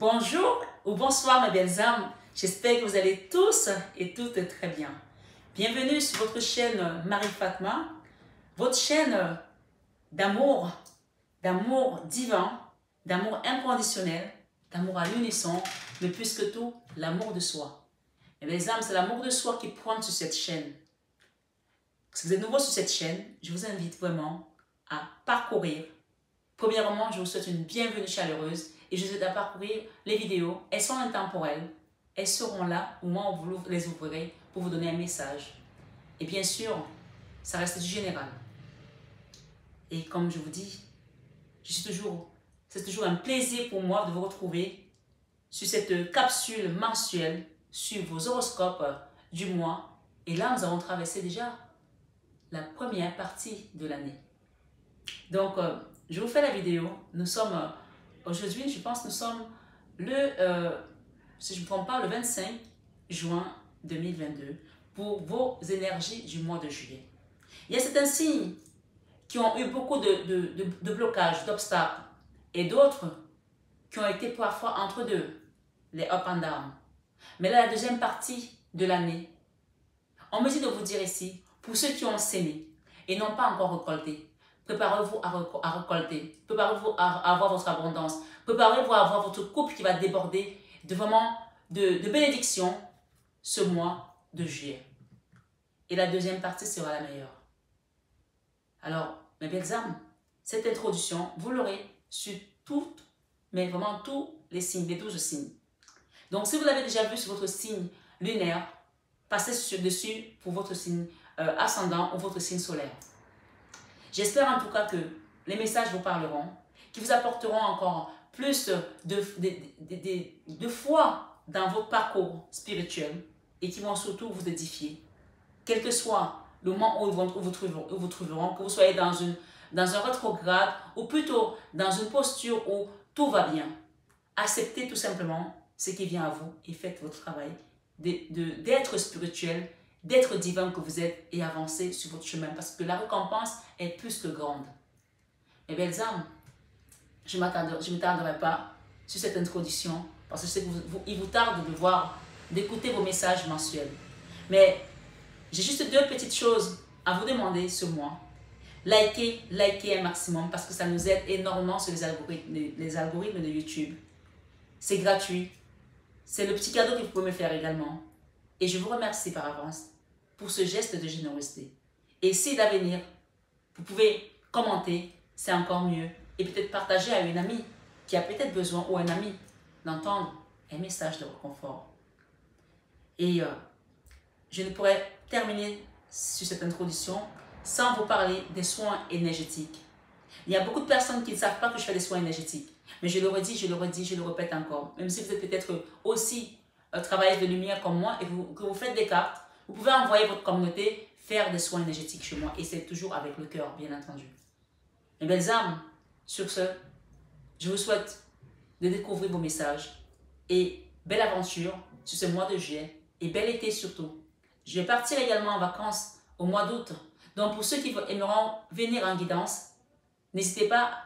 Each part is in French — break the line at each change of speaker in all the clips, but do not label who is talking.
Bonjour ou bonsoir mes belles âmes, j'espère que vous allez tous et toutes très bien. Bienvenue sur votre chaîne Marie Fatma, votre chaîne d'amour divin, d'amour inconditionnel, d'amour à l'unisson, mais plus que tout, l'amour de soi. Mes belles âmes, c'est l'amour de soi qui pointe sur cette chaîne. Si vous êtes nouveau sur cette chaîne, je vous invite vraiment à parcourir. Premièrement, je vous souhaite une bienvenue chaleureuse et je vous invite à parcourir les vidéos. Elles sont intemporelles. Elles seront là au moment où vous les ouvrirez pour vous donner un message. Et bien sûr, ça reste du général. Et comme je vous dis, c'est toujours un plaisir pour moi de vous retrouver sur cette capsule mensuelle sur vos horoscopes du mois. Et là, nous avons traversé déjà la première partie de l'année. Donc, je vous fais la vidéo. Nous sommes, aujourd'hui, je pense que nous sommes si je ne me trompe pas, le 25 juin 2022 pour vos énergies du mois de juillet. Il y a certains signes qui ont eu beaucoup de blocages, d'obstacles et d'autres qui ont été parfois entre deux, les up and down. Mais là, la deuxième partie de l'année, on me dit de vous dire ici, pour ceux qui ont sémé et n'ont pas encore récolté, préparez-vous à récolter. Préparez-vous à avoir votre abondance. Préparez-vous à avoir votre couple qui va déborder de vraiment de bénédiction ce mois de juillet. Et la deuxième partie sera la meilleure. Alors, mes belles âmes, cette introduction, vous l'aurez sur toutes, mais vraiment tous les signes, les 12 signes. Donc, si vous l'avez déjà vu sur votre signe lunaire, passez dessus pour votre signe ascendant ou votre signe solaire. J'espère en tout cas que les messages vous parleront, qui vous apporteront encore plus de foi dans votre parcours spirituel et qui vont surtout vous édifier. Quel que soit le moment où vous trouveront, que vous soyez dans un rétrograde ou plutôt dans une posture où tout va bien. Acceptez tout simplement ce qui vient à vous et faites votre travail d'être spirituel, d'être divin que vous êtes et avancez sur votre chemin parce que la récompense est plus que grande. Mes belles âmes, je ne m'attarderai pas sur cette introduction parce que je sais qu'il vous tarde d'écouter vos messages mensuels. Mais j'ai juste deux petites choses à vous demander ce mois. Likez un maximum parce que ça nous aide énormément sur les algorithmes de YouTube. C'est gratuit. C'est le petit cadeau que vous pouvez me faire également. Et je vous remercie par avance pour ce geste de générosité. Et si d'avenir, vous pouvez commenter, c'est encore mieux. Et peut-être partager à une amie qui a peut-être besoin, ou un ami, d'entendre un message de réconfort. Et je ne pourrais terminer sur cette introduction sans vous parler des soins énergétiques. Il y a beaucoup de personnes qui ne savent pas que je fais des soins énergétiques. Mais je le redis, je le répète encore. Même si vous êtes peut-être aussi travailleuse de lumière comme moi et que vous faites des cartes, vous pouvez envoyer votre communauté faire des soins énergétiques chez moi. Et c'est toujours avec le cœur, bien entendu. Mes belles âmes, sur ce, je vous souhaite de découvrir vos messages. Et belle aventure sur ce mois de juillet. Et bel été surtout. Je vais partir également en vacances au mois d'août. Donc pour ceux qui aimeront venir en guidance, n'hésitez pas,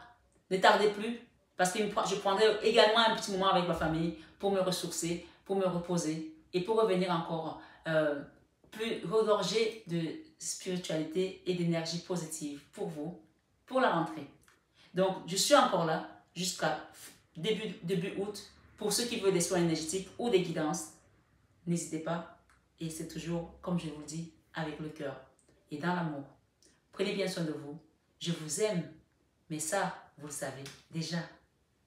ne tardez plus. Parce que je prendrai également un petit moment avec ma famille pour me ressourcer, pour me reposer et pour revenir encore plus regorgé de spiritualité et d'énergie positive pour vous, pour la rentrée. Donc, je suis encore là jusqu'à début août. Pour ceux qui veulent des soins énergétiques ou des guidances, n'hésitez pas. Et c'est toujours, comme je vous le dis, avec le cœur et dans l'amour. Prenez bien soin de vous. Je vous aime, mais ça, vous le savez déjà.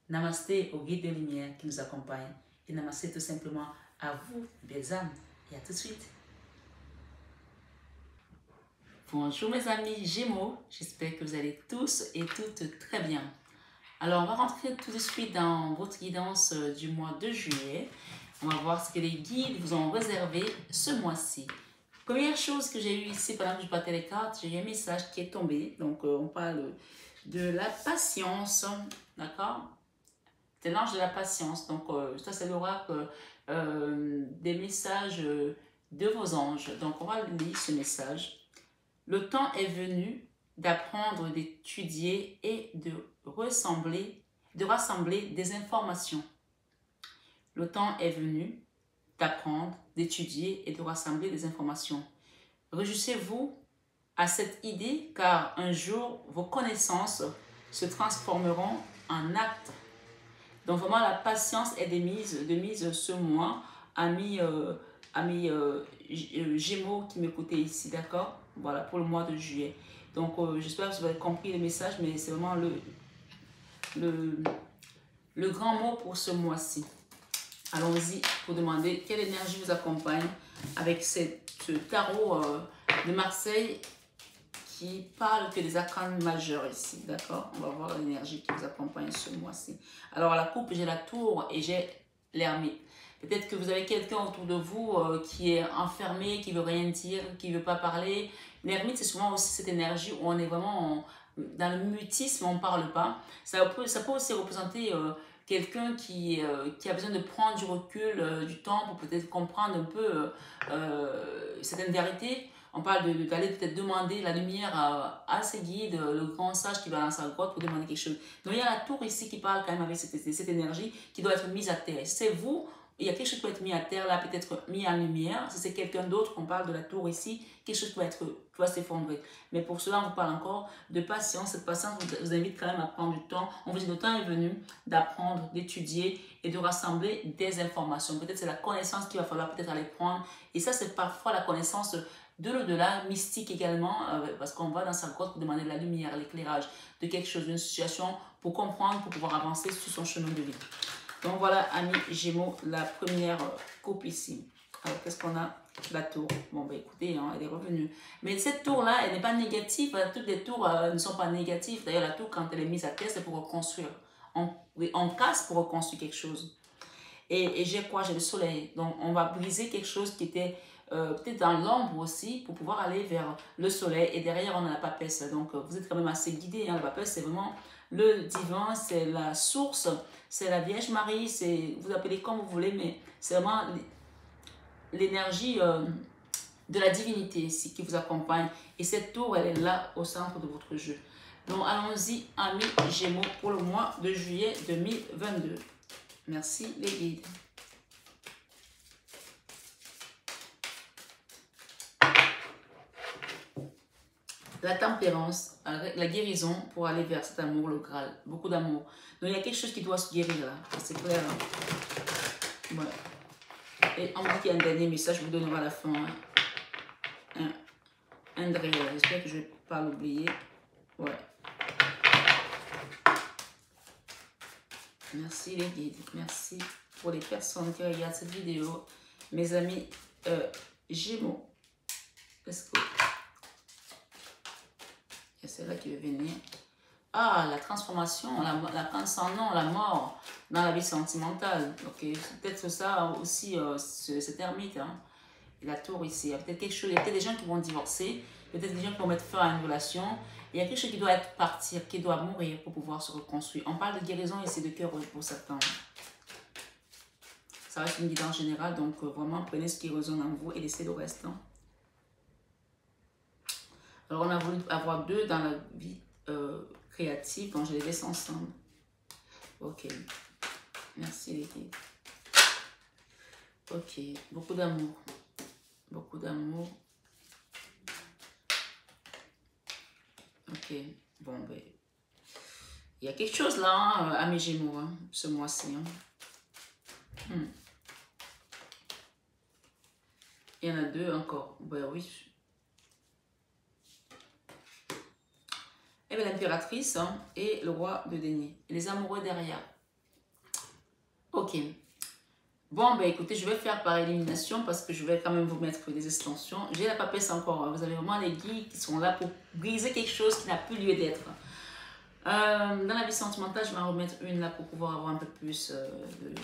Namasté au guide de lumière qui nous accompagne. Et namasté tout simplement à vous, belles âmes. Et à tout de suite. Bonjour mes amis Gémeaux. J'espère que vous allez tous et toutes très bien. Alors, on va rentrer tout de suite dans votre guidance du mois de juillet. On va voir ce que les guides vous ont réservé ce mois-ci. Première chose que j'ai eue ici pendant que je battais les cartes, j'ai eu un message qui est tombé. Donc, on parle de la patience. D'accord? C'est l'ange de la patience. Donc, ça, c'est l'oracle des messages de vos anges. Donc, on va lire ce message. Le temps est venu d'apprendre, d'étudier et de rassembler des informations. Le temps est venu d'apprendre, d'étudier et de rassembler des informations. Réjouissez-vous à cette idée car un jour, vos connaissances se transformeront en actes. Donc vraiment, la patience est de mise ce mois, amis, Gémeaux qui m'écoutaient ici, d'accord? Voilà, pour le mois de juillet. Donc j'espère que vous avez compris le message, mais c'est vraiment le, le grand mot pour ce mois-ci. Allons-y pour demander quelle énergie vous accompagne avec ce tarot de Marseille qui parle que des arcanes majeurs ici, d'accord? On va voir l'énergie qui vous accompagne ce mois-ci. Alors, à la coupe, j'ai la tour et j'ai l'ermite. Peut-être que vous avez quelqu'un autour de vous qui est enfermé, qui veut rien dire, qui veut pas parler. L'ermite, c'est souvent aussi cette énergie où on est vraiment dans le mutisme, on ne parle pas. Ça peut aussi représenter quelqu'un qui a besoin de prendre du recul, du temps pour peut-être comprendre un peu certaines vérités. On parle d'aller peut-être demander la lumière à ses guides, le grand sage qui va dans sa grotte pour demander quelque chose. Donc il y a la tour ici qui parle quand même avec cette énergie qui doit être mise à terre. C'est vous, il y a quelque chose qui peut être mis à terre là, peut-être mis en lumière. Si c'est quelqu'un d'autre, on parle de la tour ici, quelque chose va s'effondrer. Mais pour cela, on vous parle encore de patience. Cette patience vous invite quand même à prendre du temps. On vous dit le temps est venu d'apprendre, d'étudier et de rassembler des informations. Peut-être c'est la connaissance qu'il va falloir peut-être aller prendre. Et ça, c'est parfois la connaissance de l'au-delà, mystique également, parce qu'on va dans sa grotte pour demander de la lumière, l'éclairage de quelque chose, d'une situation, pour comprendre, pour pouvoir avancer sur son chemin de vie. Donc voilà, amis Gémeaux, la première coupe ici. Alors, qu'est-ce qu'on a? La tour. Bon, ben écoutez, hein, elle est revenue. Mais cette tour-là, elle n'est pas négative. Toutes les tours ne sont pas négatives. D'ailleurs, la tour, quand elle est mise à terre, c'est pour reconstruire. On casse pour reconstruire quelque chose. Et j'ai quoi? J'ai le soleil. Donc, on va briser quelque chose qui était peut-être dans l'ombre aussi pour pouvoir aller vers le soleil. Et derrière, on a la papesse. Donc, vous êtes quand même assez guidé. Hein. La papesse, c'est vraiment le divin, c'est la source, c'est la Vierge Marie, vous appelez comme vous voulez, mais c'est vraiment l'énergie de la divinité ici qui vous accompagne. Et cette tour, elle est là au centre de votre jeu. Donc, allons-y, amis Gémeaux, pour le mois de juillet 2022. Merci les guides. La tempérance, la guérison pour aller vers cet amour, le Graal. Beaucoup d'amour. Donc, il y a quelque chose qui doit se guérir là. C'est clair. Hein? Voilà. Et on dit qu'il y a un dernier message, je vous donnerai à la fin. Hein? Andrea, j'espère que je ne vais pas l'oublier. Ouais. Merci les guides. Merci pour les personnes qui regardent cette vidéo. Mes amis Gémeaux. Let's go. Et c'est là qui veut venir. Ah, la transformation, la transcendance, la mort dans la vie sentimentale. Ok, c'est peut-être ça aussi, cet ermite. Hein. Et la tour ici. Il y a peut-être quelque chose, il y a peut-être des gens qui vont divorcer, peut-être des gens qui vont mettre fin à une relation. Il y a quelque chose qui doit partir, qui doit mourir pour pouvoir se reconstruire. On parle de guérison ici de cœur pour certains. Ça reste une guidance générale, donc vraiment prenez ce qui résonne en vous et laissez le reste. Hein. Alors, on a voulu avoir deux dans la vie créative, donc je les laisse ensemble. Ok. Merci les guides. Ok. Beaucoup d'amour. Beaucoup d'amour. Ok. Bon, ben. Il y a quelque chose là, hein, à mes Gémeaux, hein, ce mois-ci. Hein. Il y en a deux encore. Ben oui. Et bien l'impératrice hein, et le roi de denier. Et les amoureux derrière. Ok. Bon, ben écoutez, je vais faire par élimination parce que je vais quand même vous mettre des extensions. J'ai la papesse encore. Hein. Vous avez vraiment les guides qui sont là pour briser quelque chose qui n'a plus lieu d'être. Dans la vie sentimentale, je vais en remettre une là pour pouvoir avoir un peu plus de...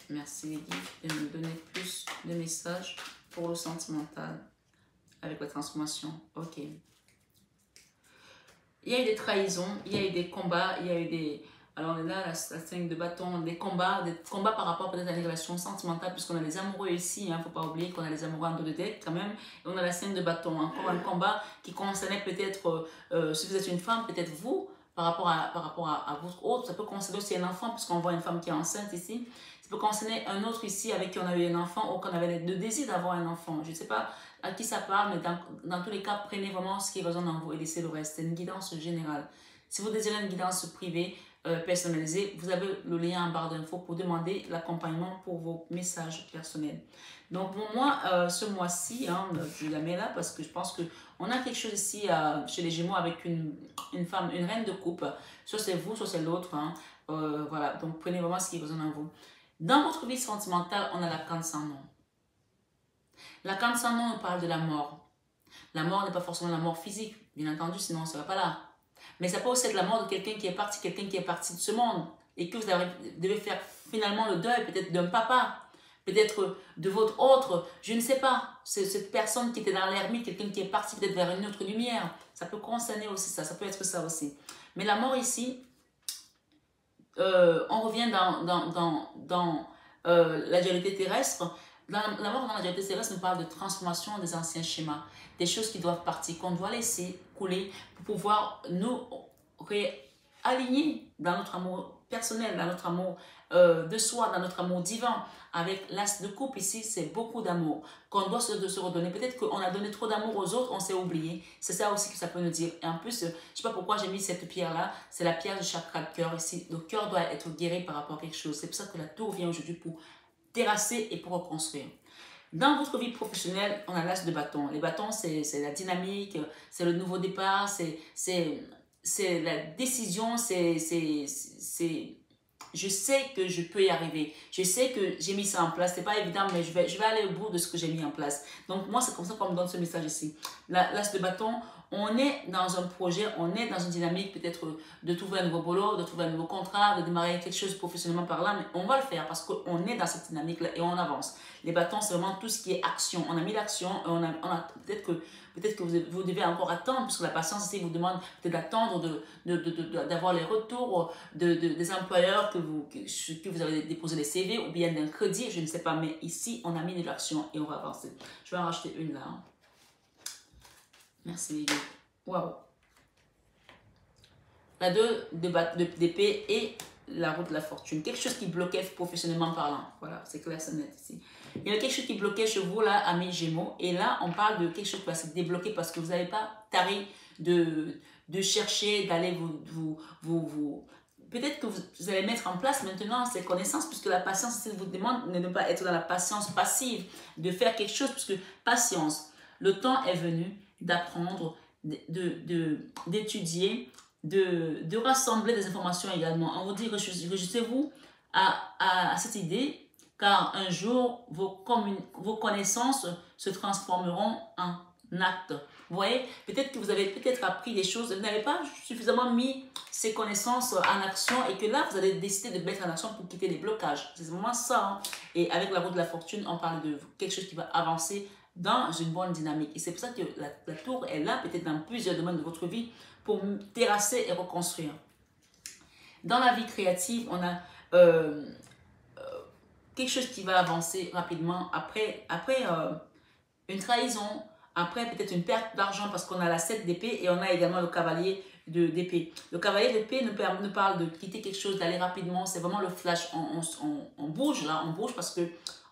Merci les guides de me donner plus de messages pour le sentimental avec la transformation. Ok. Il y a eu des trahisons, il y a eu des combats, il y a eu des... Alors là, la 5 de bâton, des combats par rapport peut-être à une relation sentimentale, puisqu'on a les amoureux ici, il ne faut pas oublier qu'on a les amoureux en dos de tête quand même, et on a la 5 de bâton, encore un combat qui concernait peut-être, si vous êtes une femme, peut-être vous, par rapport à votre autre. Ça peut concerner aussi un enfant, puisqu'on voit une femme qui est enceinte ici. Ça peut concerner un autre ici avec qui on a eu un enfant ou qu'on avait le désir d'avoir un enfant. Je ne sais pas à qui ça parle, mais dans tous les cas, prenez vraiment ce qui résonne en vous et laissez le reste. C'est une guidance générale. Si vous désirez une guidance privée, personnalisée, vous avez le lien en barre d'infos pour demander l'accompagnement pour vos messages personnels. Donc pour moi, ce mois-ci, hein, je la mets là parce que je pense qu'on a quelque chose ici chez les Gémeaux avec une femme, une reine de coupe. Soit c'est vous, soit c'est l'autre. Hein. Voilà, donc prenez vraiment ce qui résonne en vous. Dans votre vie sentimentale, on a la canne sans nom. La canne sans nom nous parle de la mort. La mort n'est pas forcément la mort physique, bien entendu, sinon on ne serait pas là. Mais ça peut aussi être la mort de quelqu'un qui est parti de ce monde et que vous devez faire finalement le deuil peut-être d'un papa, peut-être de votre autre, je ne sais pas, c'est cette personne qui était dans l'ermite, quelqu'un qui est parti peut-être vers une autre lumière. Ça peut concerner aussi ça peut être ça aussi. Mais la mort ici, on revient dans la dualité terrestre. La mort dans la dualité terrestre nous parle de transformation des anciens schémas, des choses qui doivent partir, qu'on doit laisser couler pour pouvoir nous réaligner dans notre amour personnel, dans notre amour de soi, dans notre amour divin. Avec l'as de coupe ici, c'est beaucoup d'amour qu'on doit se redonner. Peut-être qu'on a donné trop d'amour aux autres, on s'est oublié. C'est ça aussi que ça peut nous dire. Et en plus, je ne sais pas pourquoi j'ai mis cette pierre-là. C'est la pierre du chakra de cœur ici. Le cœur doit être guéri par rapport à quelque chose. C'est pour ça que la tour vient aujourd'hui pour terrasser et pour reconstruire. Dans votre vie professionnelle, on a l'as de bâton. Les bâtons, c'est la dynamique, c'est le nouveau départ, c'est la décision, je sais que je peux y arriver. Je sais que j'ai mis ça en place. C'est pas évident, mais je vais aller au bout de ce que j'ai mis en place. Donc, moi, c'est comme ça qu'on me donne ce message ici. L'as de bâton, on est dans un projet, on est dans une dynamique peut-être de trouver un nouveau boulot, de trouver un nouveau contrat, de démarrer quelque chose professionnellement parlant, mais on va le faire parce qu'on est dans cette dynamique-là et on avance. Les bâtons, c'est vraiment tout ce qui est action. On a mis l'action et on a peut-être que vous devez encore attendre, puisque la patience ici vous demande peut-être d'attendre, d'avoir les retours des employeurs que vous avez déposé les CV ou bien d'un crédit, je ne sais pas, mais ici, on a mis de l'action et on va avancer. Je vais en racheter une là. Hein. Merci. Waouh. La 2 d'épée et la roue de la fortune. Quelque chose qui bloquait professionnellement parlant. Voilà, c'est clair, c'est net ici. Il y a quelque chose qui bloquait chez vous, là, amis Gémeaux. Et là, on parle de quelque chose qui va se débloquer parce que vous n'avez pas taré de chercher, d'aller peut-être que vous allez mettre en place maintenant ces connaissances, puisque la patience, si elle vous demande de ne pas être dans la patience passive, de faire quelque chose, puisque patience, le temps est venu d'apprendre, d'étudier, de rassembler des informations également. On vous dit, réjouissez-vous à cette idée, car un jour, vos connaissances se transformeront en actes. Vous voyez, peut-être que vous avez appris des choses, vous n'avez pas suffisamment mis ces connaissances en action et que là, vous allez décider de mettre en action pour quitter les blocages. C'est vraiment ça. Hein. Et avec la roue de la fortune, on parle de quelque chose qui va avancer dans une bonne dynamique. Et c'est pour ça que la tour est là, peut-être dans plusieurs domaines de votre vie, pour terrasser et reconstruire. Dans la vie créative, on a quelque chose qui va avancer rapidement après une trahison, après peut-être une perte d'argent parce qu'on a la 7 d'épée et on a également le cavalier d'épée. Le cavalier d'épée nous parle de quitter quelque chose, d'aller rapidement, c'est vraiment le flash, on bouge là, on bouge parce que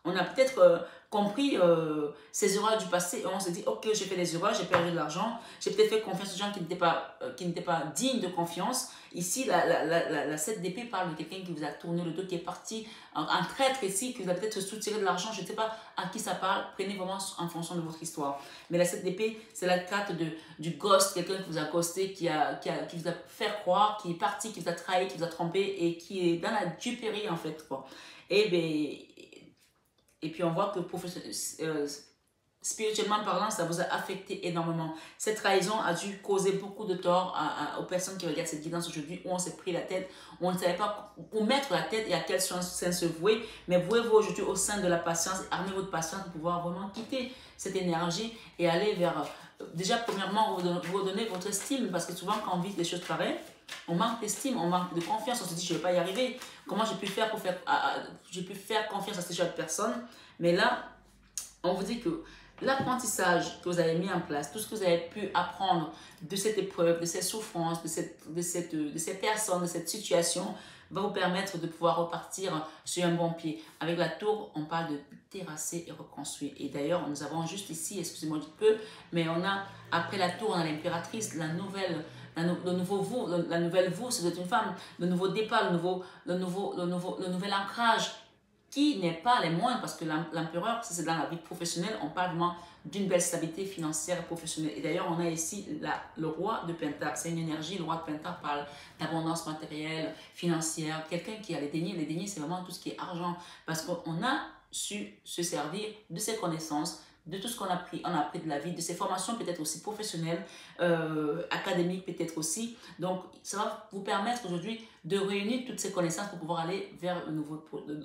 on a peut-être compris ces erreurs du passé et on s'est dit ok, j'ai fait des erreurs, j'ai perdu de l'argent, j'ai peut-être fait confiance aux gens qui n'étaient pas dignes de confiance. Ici, la 7 d'épée parle de quelqu'un qui vous a tourné le dos, qui est parti en traître ici, qui vous a peut-être soutiré de l'argent, je ne sais pas à qui ça parle, prenez vraiment en fonction de votre histoire. Mais la 7 d'épée, c'est la carte du ghost, quelqu'un qui vous a ghosté, qui vous a fait croire, qui est parti, qui vous a trahi, qui vous a trompé et qui est dans la duperie en fait. Quoi. Et puis on voit que spirituellement parlant, ça vous a affecté énormément. Cette trahison a dû causer beaucoup de tort aux personnes qui regardent cette guidance aujourd'hui, où on s'est pris la tête, où on ne savait pas où mettre la tête et à quel sens se vouer. Mais vouez-vous aujourd'hui au sein de la patience, armez votre patience pour pouvoir vraiment quitter cette énergie et aller vers, déjà premièrement, vous redonner votre estime, parce que souvent quand on vit des choses pareilles, on manque d'estime, on manque de confiance, on se dit je ne vais pas y arriver, comment j'ai pu faire pour faire confiance à ces jeunes personnes. Mais là, on vous dit que l'apprentissage que vous avez mis en place, tout ce que vous avez pu apprendre de cette épreuve, de cette souffrance, de ces personnes, de cette situation, va vous permettre de pouvoir repartir sur un bon pied. Avec la tour, on parle de terrasser et reconstruire. Et d'ailleurs, nous avons juste ici, excusez-moi du peu, mais on a, après la tour, on a l'impératrice, la nouvelle, le nouveau vous, la nouvelle vous, si vous êtes une femme, le nouveau départ, le nouvel ancrage, qui n'est pas les moindres, parce que l'empereur, si c'est dans la vie professionnelle, on parle vraiment d'une belle stabilité financière et professionnelle. Et d'ailleurs, on a ici le roi de Pentacle. C'est une énergie, le roi de Pentacle parle d'abondance matérielle, financière. Quelqu'un qui a les deniers, c'est vraiment tout ce qui est argent. Parce qu'on a su se servir de ses connaissances, de tout ce qu'on a appris. On a appris de la vie, de ses formations peut-être aussi professionnelles, académiques peut-être aussi. Donc, ça va vous permettre aujourd'hui de réunir toutes ces connaissances pour pouvoir aller vers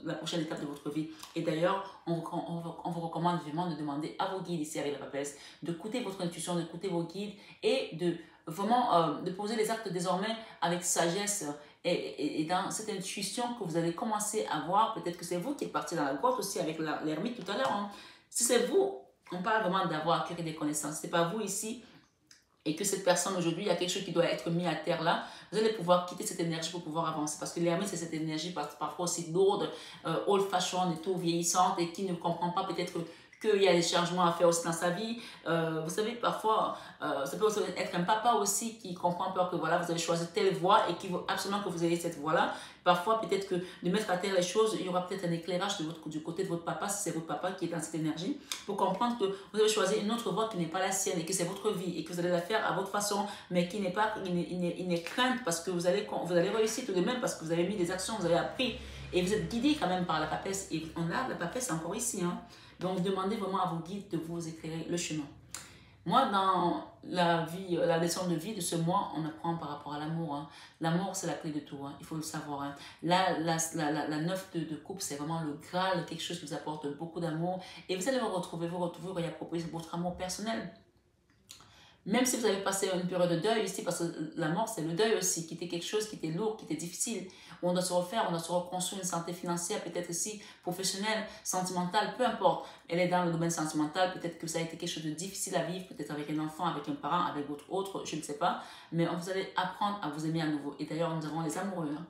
la prochaine étape de votre vie. Et d'ailleurs, on vous recommande vraiment de demander à vos guides ici avec la papesse, d'écouter votre intuition, d'écouter vos guides et de vraiment de poser les actes désormais avec sagesse et dans cette intuition que vous allez commencer à voir. Peut-être que c'est vous qui êtes parti dans la grotte aussi avec l'ermite tout à l'heure. Hein. Si c'est vous, on parle vraiment d'avoir acquis des connaissances. Ce n'est pas vous ici et que cette personne aujourd'hui, il y a quelque chose qui doit être mis à terre là, vous allez pouvoir quitter cette énergie pour pouvoir avancer. Parce que l'ermite, c'est cette énergie parfois aussi lourde, old-fashioned et tout, vieillissante et qui ne comprend pas peut-être qu'il y a des changements à faire aussi dans sa vie. Vous savez, parfois, ça peut aussi être un papa aussi qui comprend peur que voilà, vous avez choisi telle voie et qui veut absolument que vous ayez cette voie-là. Parfois, peut-être que de mettre à terre les choses, il y aura peut-être un éclairage du côté de votre papa, si c'est votre papa qui est dans cette énergie, pour comprendre que vous avez choisi une autre voie qui n'est pas la sienne et que c'est votre vie et que vous allez la faire à votre façon, mais qui n'est pas une crainte parce que vous allez réussir tout de même parce que vous avez mis des actions, vous avez appris et vous êtes guidé quand même par la papesse. Et on a la papesse encore ici, hein. Donc, demandez vraiment à vos guides de vous éclairer le chemin. Moi, dans la leçon de vie de ce mois, on apprend par rapport à l'amour. Hein. L'amour, c'est la clé de tout, hein. Il faut le savoir. Hein. La 9 de coupe, c'est vraiment le Graal, quelque chose qui vous apporte beaucoup d'amour. Et vous allez vous retrouver réapproprier votre amour personnel. Même si vous avez passé une période de deuil ici, parce que la mort, c'est le deuil aussi, qui était quelque chose qui était lourd, qui était difficile, où on doit se refaire, on doit se reconstruire une santé financière, peut-être aussi professionnelle, sentimentale, peu importe. Elle est dans le domaine sentimental, peut-être que ça a été quelque chose de difficile à vivre, peut-être avec un enfant, avec un parent, avec votre autre, je ne sais pas. Mais vous allez apprendre à vous aimer à nouveau. Et d'ailleurs, nous avons les amoureux, hein.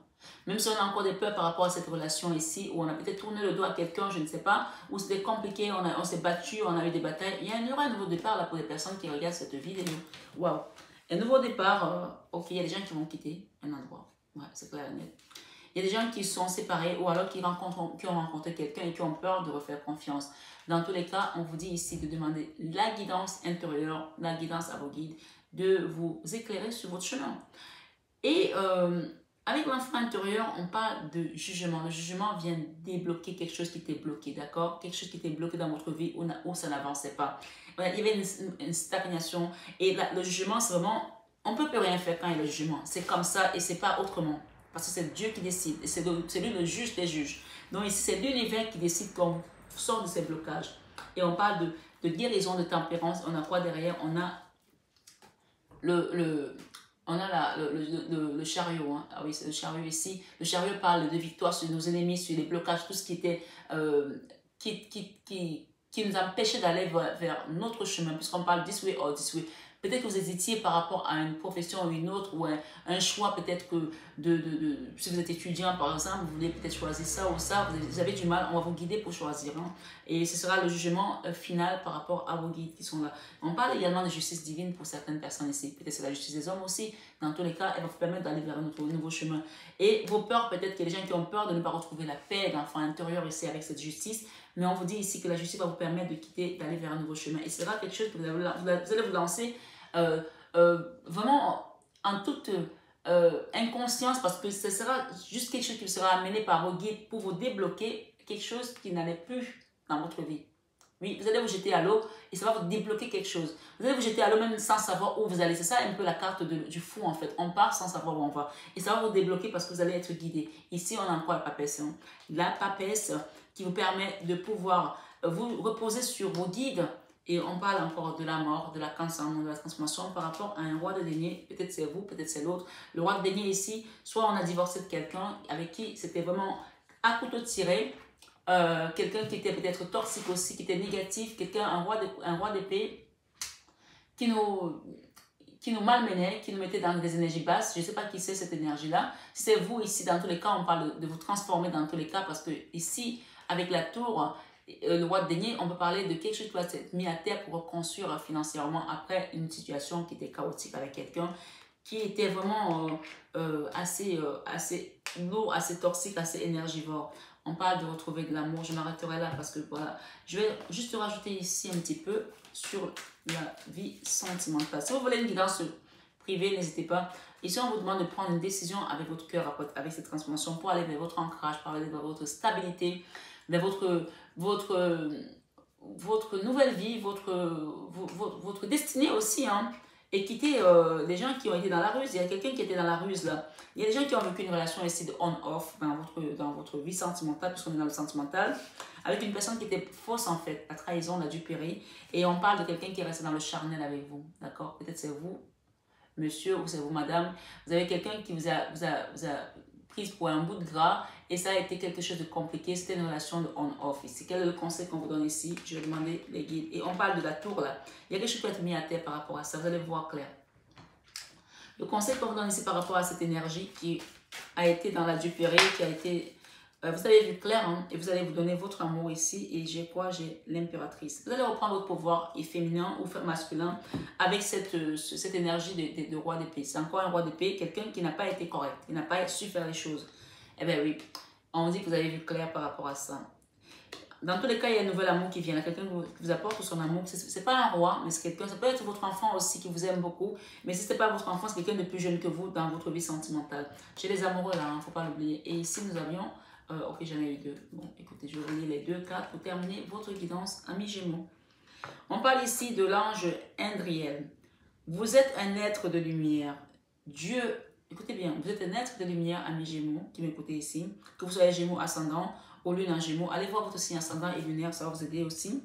Même si on a encore des peurs par rapport à cette relation ici, où on a peut-être tourné le dos à quelqu'un, je ne sais pas, où c'était compliqué, on s'est battu, on a eu des batailles, il y aura un nouveau départ là pour les personnes qui regardent cette vidéo. Waouh! Un nouveau départ, ok, il y a des gens qui vont quitter un endroit. Ouais, c'est clair et net. Il y a des gens qui sont séparés ou alors qui ont rencontré quelqu'un et qui ont peur de refaire confiance. Dans tous les cas, on vous dit ici de demander la guidance intérieure, la guidance à vos guides, de vous éclairer sur votre chemin. Et avec l'enfant intérieur, on parle de jugement. Le jugement vient débloquer quelque chose qui était bloqué, d'accord? Quelque chose qui était bloqué dans votre vie où ça n'avançait pas. Voilà, il y avait une stagnation. Et le jugement, c'est vraiment... On ne peut plus rien faire quand il y a le jugement. C'est comme ça et c'est pas autrement. Parce que c'est Dieu qui décide. Et c'est lui le juge des juges. Donc ici, c'est l'univers qui décide qu'on sort de ces blocages. Et on parle de guérison, de tempérance. On a quoi derrière? On a on a le chariot, hein. Ah oui, c'est le chariot ici. Le chariot parle de victoire sur nos ennemis, sur les blocages, tout ce qui était qui nous empêchait d'aller vers notre chemin, puisqu'on parle this way or this way. Peut-être que vous hésitiez par rapport à une profession ou une autre, ou un choix peut-être que si vous êtes étudiant par exemple, vous voulez peut-être choisir ça ou ça, vous avez du mal, on va vous guider pour choisir. Hein. Et ce sera le jugement final par rapport à vos guides qui sont là. On parle également de justice divine pour certaines personnes ici. Peut-être c'est la justice des hommes aussi. Dans tous les cas, elle va vous permettre d'aller vers un nouveau chemin. Et vos peurs, peut-être qu'il y a des gens qui ont peur de ne pas retrouver la paix d'enfant intérieur ici avec cette justice. Mais on vous dit ici que la justice va vous permettre de quitter, d'aller vers un nouveau chemin. Et ce sera quelque chose que vous allez vous lancer vraiment en toute inconscience, parce que ce sera juste quelque chose qui sera amené par vos guides pour vous débloquer quelque chose qui n'allait plus dans votre vie. Oui, vous allez vous jeter à l'eau et ça va vous débloquer quelque chose. Vous allez vous jeter à l'eau même sans savoir où vous allez. C'est ça un peu la carte du fou en fait. On part sans savoir où on va. Et ça va vous débloquer parce que vous allez être guidé. Ici, on a encore la papesse. Hein. La papesse qui vous permet de pouvoir vous reposer sur vos guides. Et on parle encore de la mort, de la de la transformation par rapport à un roi de denier. Peut-être c'est vous, peut-être c'est l'autre. Le roi de denier ici, soit on a divorcé de quelqu'un avec qui c'était vraiment à couteau tiré. quelqu'un qui était peut-être toxique aussi, qui était négatif, quelqu'un, un roi d'épée qui nous malmenait, qui nous mettait dans des énergies basses. Je ne sais pas qui c'est cette énergie-là. Si c'est vous ici, dans tous les cas, on parle de vous transformer dans tous les cas parce que ici, avec la tour, le roi de denier, on peut parler de quelque chose qui doit être mis à terre pour reconstruire financièrement après une situation qui était chaotique avec quelqu'un qui était vraiment assez lourd, assez toxique, assez énergivore. On parle de retrouver de l'amour. Je m'arrêterai là parce que voilà, je vais juste rajouter ici un petit peu sur la vie sentimentale. Si vous voulez une guidance privée, n'hésitez pas. Ici, on vous demande de prendre une décision avec votre cœur, avec cette transformation pour aller vers votre ancrage, pour aller vers votre stabilité, vers votre nouvelle vie, votre destinée aussi, hein. Et quitter les gens qui ont été dans la ruse. Il y a quelqu'un qui était dans la ruse là. Il y a des gens qui ont vécu une relation ici de on-off dans votre vie sentimentale, puisqu'on est dans le sentimental, avec une personne qui était fausse en fait, la trahison, la duperie. Et on parle de quelqu'un qui est resté dans le charnel avec vous, d'accord? Peut-être c'est vous, monsieur, ou c'est vous, madame. Vous avez quelqu'un qui vous a prise pour un bout de gras et ça a été quelque chose de compliqué. C'était une relation de on-off ici. Quel est le conseil qu'on vous donne ici? Je vais demander les guides. Et on parle de la tour là. Il y a quelque chose qui peut être mis à terre par rapport à ça. Vous allez voir clair. Le conseil qu'on vous donne ici par rapport à cette énergie qui a été dans la duperie, qui a été... vous avez vu clair, hein, et vous allez vous donner votre amour ici. Et j'ai quoi? J'ai l'impératrice. Vous allez reprendre votre pouvoir féminin ou masculin avec cette énergie de roi d'épée. C'est encore un roi d'épée, quelqu'un qui n'a pas été correct, qui n'a pas su faire les choses. Eh bien oui, on dit que vous avez vu clair par rapport à ça. Dans tous les cas, il y a un nouvel amour qui vient. Quelqu'un qui vous apporte son amour. Ce n'est pas un roi, mais c'est quelqu'un. Ça peut être votre enfant aussi qui vous aime beaucoup. Mais si ce n'est pas votre enfant, c'est quelqu'un de plus jeune que vous dans votre vie sentimentale. J'ai les amoureux là, il ne faut pas l'oublier. Et ici, nous avions... ok, j'en ai eu deux. Bon, écoutez, je vais vous lire les deux cartes pour terminer votre guidance, amis Gémeaux. On parle ici de l'ange Indriel. Vous êtes un être de lumière. Dieu, écoutez bien, vous êtes un être de lumière, amis Gémeaux, qui m'écoutez ici. Que vous soyez Gémeaux ascendant, ou lune en Gémeaux, allez voir votre signe ascendant et lunaire, ça va vous aider aussi.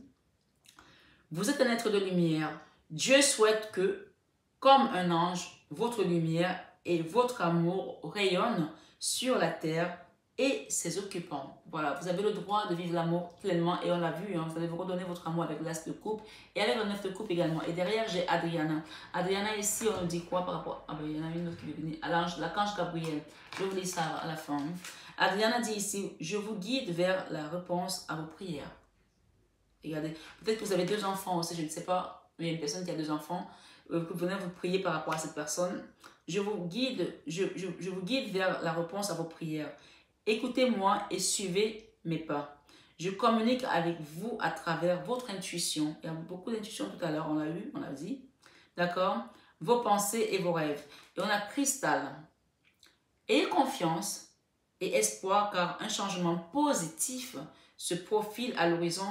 Vous êtes un être de lumière. Dieu souhaite que, comme un ange, votre lumière et votre amour rayonnent sur la terre et ses occupants. Voilà, vous avez le droit de vivre l'amour pleinement et on l'a vu, hein, vous allez vous redonner votre amour avec l'as de coupe et avec le 9 de coupe également. Et derrière, j'ai Adriana. Adriana, ici, on nous dit quoi par rapport... Ah ben, il y en a une autre qui veut venir. L'archange Gabriel. Je vous lis ça à la fin. Adriana dit ici, je vous guide vers la réponse à vos prières. Regardez, peut-être que vous avez deux enfants aussi, je ne sais pas, mais il y a une personne qui a deux enfants, que vous venez vous prier par rapport à cette personne. Je vous guide vers la réponse à vos prières. Écoutez-moi et suivez mes pas. Je communique avec vous à travers votre intuition. Il y a beaucoup d'intuition tout à l'heure, on l'a eu, on l'a dit. D'accord? Vos pensées et vos rêves. Et on a cristal. Ayez confiance et espoir car un changement positif se profile à l'horizon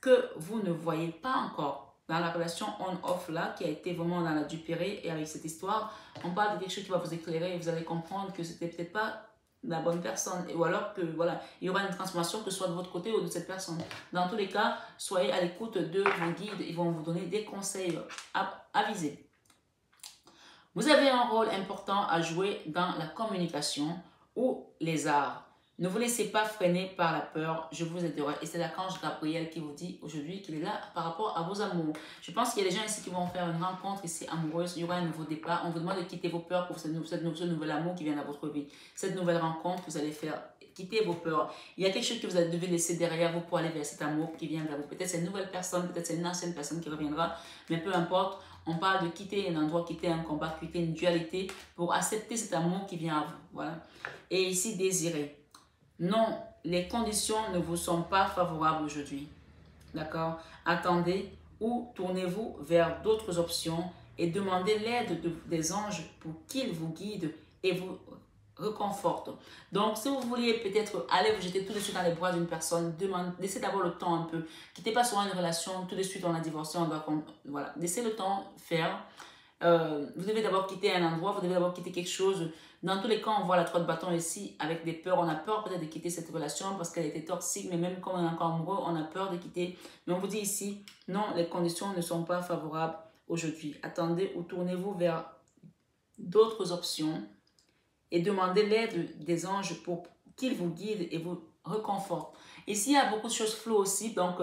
que vous ne voyez pas encore. Dans la relation on-off là, qui a été vraiment dans la duperie et avec cette histoire, on parle de quelque chose qui va vous éclairer et vous allez comprendre que c'était peut-être pas la bonne personne. Ou alors que voilà, il y aura une transformation que ce soit de votre côté ou de cette personne. Dans tous les cas, soyez à l'écoute de vos guides. Ils vont vous donner des conseils avisés. Vous avez un rôle important à jouer dans la communication ou les arts. Ne vous laissez pas freiner par la peur, je vous aiderai. Et c'est l'archange Gabriel qui vous dit aujourd'hui qu'il est là par rapport à vos amours. Je pense qu'il y a des gens ici qui vont faire une rencontre ici amoureuse. Il y aura un nouveau départ. On vous demande de quitter vos peurs pour ce nouvel amour qui vient dans votre vie. Cette nouvelle rencontre que vous allez faire. Quittez vos peurs. Il y a quelque chose que vous devez laisser derrière vous pour aller vers cet amour qui vient vers vous. Peut-être c'est une nouvelle personne, peut-être c'est une ancienne personne qui reviendra. Mais peu importe, on parle de quitter un endroit, quitter un combat, quitter une dualité pour accepter cet amour qui vient à vous. Voilà. Et ici, désirer. Non, les conditions ne vous sont pas favorables aujourd'hui. D'accord? Attendez ou tournez-vous vers d'autres options et demandez l'aide des anges pour qu'ils vous guident et vous réconfortent. Donc, si vous vouliez peut-être aller vous jeter tout de suite dans les bras d'une personne, laissez d'abord le temps un peu. Quittez pas sur une relation, tout de suite on a divorcé, on doit... Voilà, laissez le temps faire. Vous devez d'abord quitter un endroit, vous devez d'abord quitter quelque chose. Dans tous les cas, on voit la 3 de bâton ici avec des peurs. On a peur peut-être de quitter cette relation parce qu'elle était toxique, mais même quand on est encore amoureux, on a peur de quitter. Mais on vous dit ici, non, les conditions ne sont pas favorables aujourd'hui. Attendez ou tournez-vous vers d'autres options et demandez l'aide des anges pour qu'ils vous guident et vous réconfortent. Ici, il y a beaucoup de choses floues aussi, donc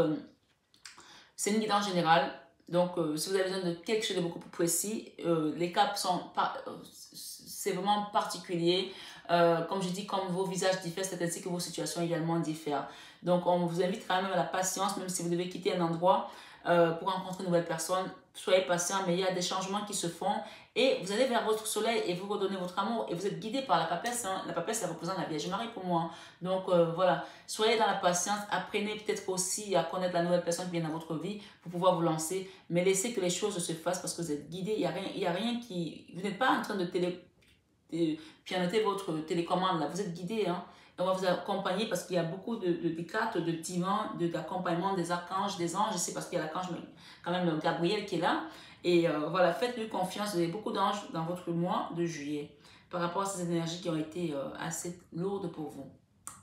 c'est une guidance générale. Donc, si vous avez besoin de quelque chose de beaucoup plus précis, les caps sont c'est vraiment particulier. Comme je dis, comme vos visages diffèrent, c'est ainsi que vos situations également diffèrent. Donc, on vous invite quand même à la patience, même si vous devez quitter un endroit pour rencontrer une nouvelle personne. Soyez patient, mais il y a des changements qui se font et vous allez vers votre soleil et vous redonnez votre amour et vous êtes guidé par la papesse. Hein. La papesse, ça représente la Vierge Marie pour moi. Hein. Donc, voilà, soyez dans la patience, apprenez peut-être aussi à connaître la nouvelle personne qui vient dans votre vie pour pouvoir vous lancer, mais laissez que les choses se fassent parce que vous êtes guidé. Il y a rien qui... Vous n'êtes pas en train de pianoter votre télécommande, là. Vous êtes guidé, hein. Et on va vous accompagner parce qu'il y a beaucoup de cartes de divins, d'accompagnement des archanges, des anges. C'est parce qu'il y a l'archange, quand même, Gabriel qui est là. Et voilà, faites-lui confiance. Vous avez beaucoup d'anges dans votre mois de juillet par rapport à ces énergies qui ont été assez lourdes pour vous.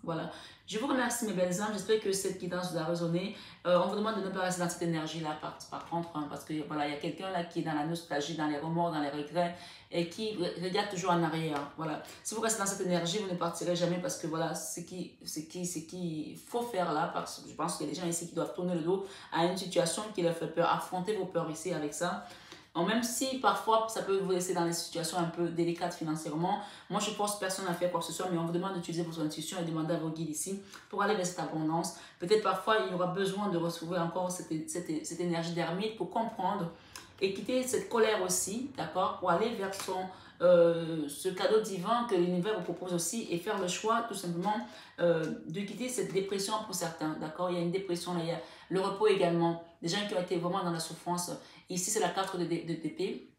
Voilà. Je vous remercie mes belles âmes. J'espère que cette guidance vous a résonné. On vous demande de ne pas rester dans cette énergie-là par contre, hein, parce que voilà, il y a quelqu'un là qui est dans la nostalgie, dans les remords, dans les regrets et qui regarde toujours en arrière. Voilà. Si vous restez dans cette énergie, vous ne partirez jamais parce que voilà, ce qu'il faut faire là, parce que je pense qu'il y a des gens ici qui doivent tourner le dos à une situation qui leur fait peur. Affrontez vos peurs ici avec ça. Même si parfois ça peut vous laisser dans des situations un peu délicates financièrement, moi je ne force personne à faire quoi que ce soit, mais on vous demande d'utiliser votre intuition et demander à vos guides ici pour aller vers cette abondance. Peut-être parfois il y aura besoin de retrouver encore cette énergie d'ermite pour comprendre et quitter cette colère aussi, d'accord, pour aller vers ce cadeau divin que l'univers vous propose aussi et faire le choix tout simplement de quitter cette dépression pour certains, d'accord. Il y a une dépression, là, il y a le repos également, des gens qui ont été vraiment dans la souffrance. Ici, c'est la carte d'épée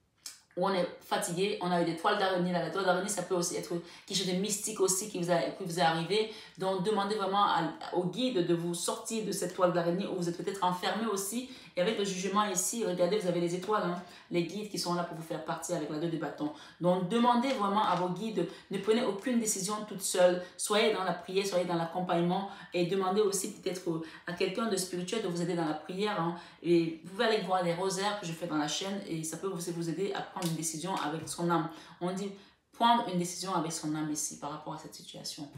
où on est fatigué, on a eu des toiles d'araignée. La toile d'araignée, ça peut aussi être quelque chose de mystique aussi qui vous est arrivé. Donc, demandez vraiment au guide de vous sortir de cette toile d'araignée où vous êtes peut-être enfermé aussi. Et avec le jugement ici, regardez, vous avez les étoiles, hein, les guides qui sont là pour vous faire partir avec la 2 de bâton. Donc, demandez vraiment à vos guides, ne prenez aucune décision toute seule. Soyez dans la prière, soyez dans l'accompagnement et demandez aussi peut-être à quelqu'un de spirituel de vous aider dans la prière. Hein. Et vous pouvez aller voir les rosaires que je fais dans la chaîne et ça peut vous aider à prendre une décision avec son âme. On dit prendre une décision avec son âme ici par rapport à cette situation.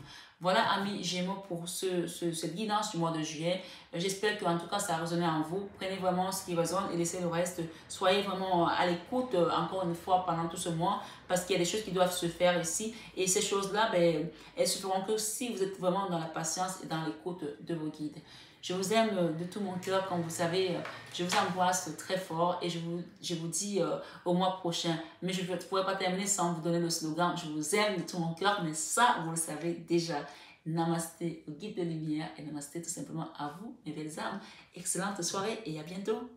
Voilà, amis Gémeaux, pour cette guidance du mois de juillet. J'espère qu'en tout cas, ça a résonné en vous. Prenez vraiment ce qui résonne et laissez le reste. Soyez vraiment à l'écoute, encore une fois, pendant tout ce mois, parce qu'il y a des choses qui doivent se faire ici. Et ces choses-là, ben, elles se feront que si vous êtes vraiment dans la patience et dans l'écoute de vos guides. Je vous aime de tout mon cœur, comme vous savez, je vous embrasse très fort et je vous dis au mois prochain. Mais je ne pourrais pas terminer sans vous donner le slogan. Je vous aime de tout mon cœur, mais ça, vous le savez déjà. Namasté au guide de lumière et namasté tout simplement à vous, mes belles âmes. Excellente soirée et à bientôt.